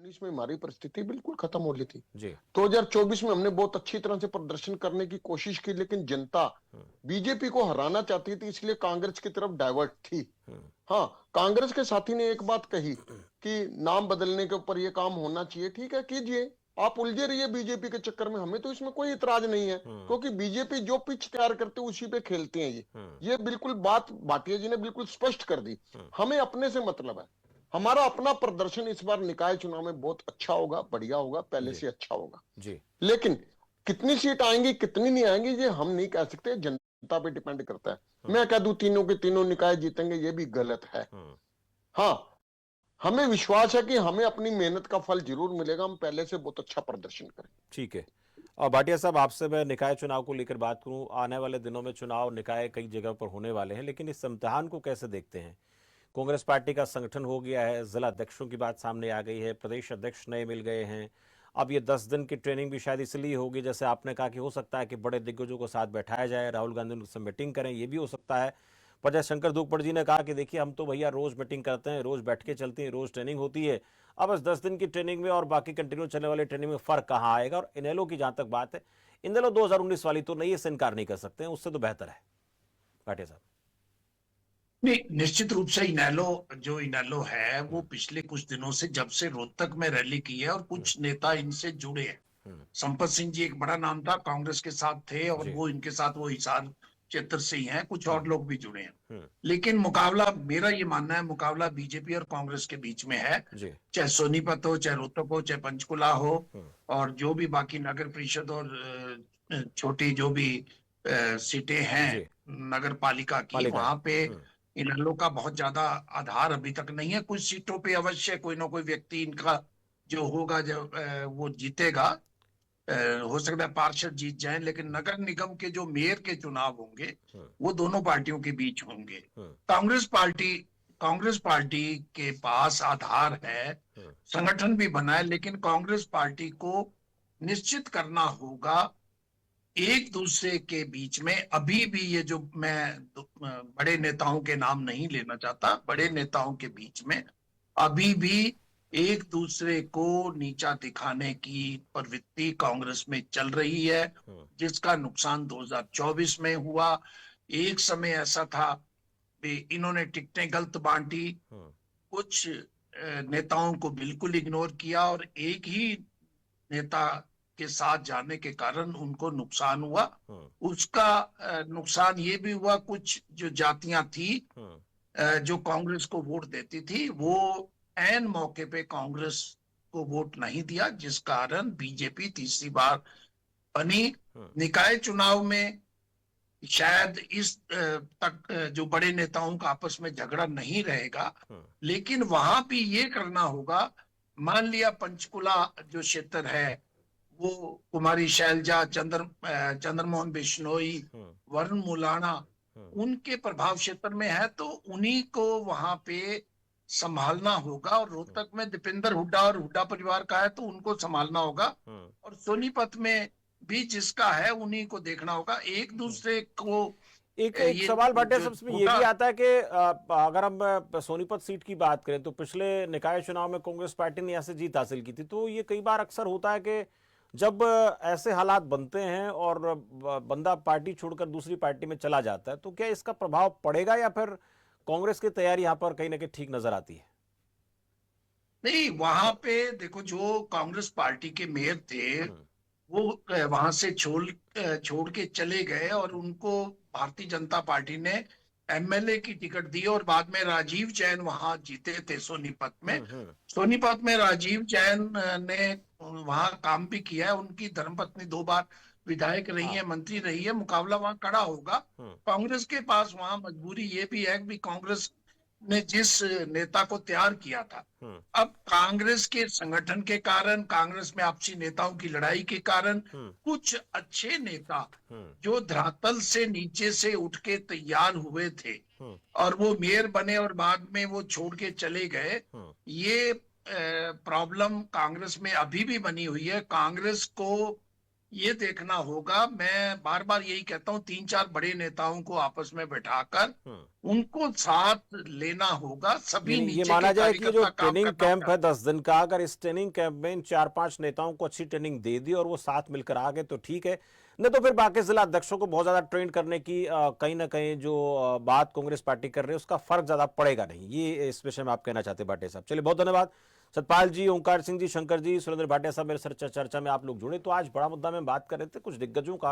2019 में हमारी परिस्थिति बिल्कुल खत्म हो रही थी। जी। 2024 में हमने बहुत अच्छी तरह से प्रदर्शन करने की कोशिश की, लेकिन जनता हम्म, बीजेपी को हराना चाहती थी, इसलिए कांग्रेस की तरफ डाइवर्ट थी। हम्म, हाँ, कांग्रेस के साथी ने एक बात कही कि नाम बदलने के ऊपर ये काम होना चाहिए। ठीक है, कीजिए, आप उलझे रहिए बीजेपी के चक्कर में, हमें तो इसमें कोई इतराज नहीं है, हम्म, क्योंकि बीजेपी जो पिच तैयार करते हैं उसी पे खेलते हैं। हम्म, ये बिल्कुल बात भाटिया जी ने बिल्कुल स्पष्ट कर दी। हम्म, हमें अपने से मतलब है, हमारा अपना प्रदर्शन इस बार निकाय चुनाव में बहुत अच्छा होगा, बढ़िया होगा, पहले जी। से अच्छा होगा। जी। लेकिन कितनी सीट आएंगी कितनी नहीं आएंगी ये हम नहीं कह सकते, जनता पे डिपेंड करता है। हम्म, मैं कह दूं तीनों के तीनों निकाय जीतेंगे, ये भी गलत है। हम्म। हाँ, हमें विश्वास है कि हमें अपनी मेहनत का फल जरूर मिलेगा, हम पहले से बहुत अच्छा प्रदर्शन करें। ठीक है। और भाटिया साहब, आपसे मैं निकाय चुनाव को लेकर बात करूं। आने वाले दिनों में चुनाव निकाय कई जगह पर होने वाले हैं, लेकिन इस इम्तिहान को कैसे देखते हैं? कांग्रेस पार्टी का संगठन हो गया है, जिला अध्यक्षों की बात सामने आ गई है, प्रदेश अध्यक्ष नए मिल गए हैं। अब ये 10 दिन की ट्रेनिंग भी शायद इसलिए होगी, जैसे आपने कहा कि हो सकता है कि बड़े दिग्गजों को साथ बैठाया जाए, राहुल गांधी उनसे मीटिंग करें, ये भी हो सकता है। पर जय शंकर दूगपड़ जी ने कहा कि देखिए, हम तो भैया रोज मीटिंग करते हैं, रोज बैठ के चलती है, रोज ट्रेनिंग होती है। अब इस 10 दिन की ट्रेनिंग में और बाकी कंटिन्यू चलने वाली ट्रेनिंग में फर्क कहाँ आएगा? और इनेलो की जहां तक बात है, इनेलो 2019 वाली तो नहीं, इससे इनकार नहीं कर सकते हैं, उससे तो बेहतर है भाटिया साहब। नहीं, निश्चित रूप से इनेलो है वो हम्म, पिछले कुछ दिनों से, जब से रोहतक में रैली की है और हम्म, कुछ नेता इनसे जुड़े हैं। हम्म, संपत सिंह जी एक बड़ा नाम था, कांग्रेस के साथ थे और जी। वो इनके साथ वो हिसार क्षेत्र से ही हैं, कुछ हम्म, और लोग भी जुड़े हैं। हम्म, लेकिन मुकाबला, मेरा ये मानना है, मुकाबला बीजेपी और कांग्रेस के बीच में है। जी। चाहे सोनीपत हो, चाहे रोहतक हो, चाहे पंचकुला हो, हम्म, और जो भी बाकी नगर परिषद और छोटी जो भी सीटें हैं जी। नगर पालिका की, मालिका है। वहां पे इनेलो का बहुत ज्यादा आधार अभी तक नहीं है। कुछ सीटों पे अवश्य कोई ना कोई व्यक्ति इनका जो होगा, जब वो जीतेगा, हो सकता है पार्षद जीत जाए, लेकिन नगर निगम के जो मेयर के चुनाव होंगे हम्म, वो दोनों पार्टियों के बीच होंगे। हम्म, कांग्रेस पार्टी कांग्रेस पार्टी के पास आधार है, हम्म, संगठन भी बना है, लेकिन कांग्रेस पार्टी को निश्चित करना होगा एक दूसरे के बीच में। अभी भी ये जो मैं बड़े नेताओं के नाम नहीं लेना चाहता, बड़े हम्म, नेताओं के बीच में अभी भी एक दूसरे को नीचा दिखाने की प्रवृत्ति कांग्रेस में चल रही है, हम्म, जिसका नुकसान 2024 में हुआ। एक समय ऐसा था कि इन्होंने टिकटें गलत बांटी, हम्म, कुछ नेताओं को बिल्कुल इग्नोर किया, और एक ही नेता के साथ जाने के कारण उनको नुकसान हुआ। हम्म, उसका नुकसान ये भी हुआ, कुछ जो जातियां थी हम्म, जो कांग्रेस को वोट देती थी, वो ऐन मौके पे कांग्रेस को वोट नहीं दिया, जिस कारण बीजेपी तीसरी बार बनी। हम्म, निकाय चुनाव में शायद इस तक जो बड़े नेताओं का आपस में झगड़ा नहीं रहेगा, हम्म, लेकिन वहां भी ये करना होगा। मान लिया पंचकुला जो क्षेत्र है, वो कुमारी शैलजा, चंद्रमोहन बिश्नोई, हम्म, वरुण मुलाणा हम्म, उनके प्रभाव क्षेत्र में है, तो उन्हीं को वहां पे संभालना होगा। और रोहतक में दीपेंद्र हुड्डा और हुड्डा परिवार का है, तो उनको संभालना होगा। हम्म, और सोनीपत में भी जिसका है उन्हीं को देखना होगा। एक हम्म। दूसरे को एक एक ये सवाल भाटिया जो साहब इसमें ये छोटा, भी आता है कि अगर हम सोनीपत सीट की बात करें, तो पिछले निकाय चुनाव में कांग्रेस पार्टी ने ऐसे जीत हासिल की थी। तो ये कई बार अक्सर होता है कि जब ऐसे हालात बनते हैं और बंदा पार्टी छोड़कर दूसरी पार्टी में चला जाता है, तो क्या इसका प्रभाव पड़ेगा, या फिर कांग्रेस की तैयारी यहां पर कहीं ना कहीं ठीक नजर आती है? नहीं, वहां पे देखो, जो कांग्रेस पार्टी के मेयर थे हम्म, वो वहां से छोड़ के चले गए, और उनको भारतीय जनता पार्टी ने एमएलए की टिकट दी, और बाद में राजीव जैन वहां जीते थे सोनीपत में। हम्म, हम्म, सोनीपत में राजीव जैन ने वहां काम भी किया है, उनकी धर्मपत्नी 2 बार विधायक रही है, हाँ, मंत्री रही है, मुकाबला वहां कड़ा होगा। हम्म, कांग्रेस के पास वहां मजबूरी ये भी है कि कांग्रेस ने जिस नेता को तैयार किया था, हम्म, अब कांग्रेस के संगठन के कारण, कांग्रेस में आपसी नेताओं की लड़ाई के कारण, हम्म, कुछ अच्छे नेता हम्म, जो धरातल से नीचे से उठ के तैयार हुए थे हम्म, और वो मेयर बने और बाद में वो छोड़ के चले गए, हम्म, ये प्रॉब्लम कांग्रेस में अभी भी बनी हुई है। कांग्रेस को ये देखना होगा। मैं बार बार यही कहता हूँ, 3-4 बड़े नेताओं को आपस में बैठाकर उनको साथ लेना होगा। सभी यानी ये नीचे माना के जाए कि ये जो कार्यकर्ता काम ट्रेनिंग करना कैंप है चाहते हैं। 10 दिन का, अगर इस ट्रेनिंग कैंप में इन 4-5 नेताओं को अच्छी ट्रेनिंग दे दी और वो साथ मिलकर आ गए तो ठीक है, नहीं तो फिर बाकी जिला अध्यक्षों को बहुत ज्यादा ट्रेन करने की कहीं ना कहीं जो बात कांग्रेस पार्टी कर रही है उसका फर्क ज्यादा पड़ेगा नहीं। ये इस विषय में आप कहना चाहते हैं भाटिया साहब। चलिए, बहुत धन्यवाद सतपाल जी, ओंकार सिंह जी, शंकर जी, सुरेंद्र भाटिया साहब, मेरे सर चर्चा में आप लोग जुड़े। तो आज बड़ा मुद्दा में बात कर रहे थे कुछ दिग्गजों का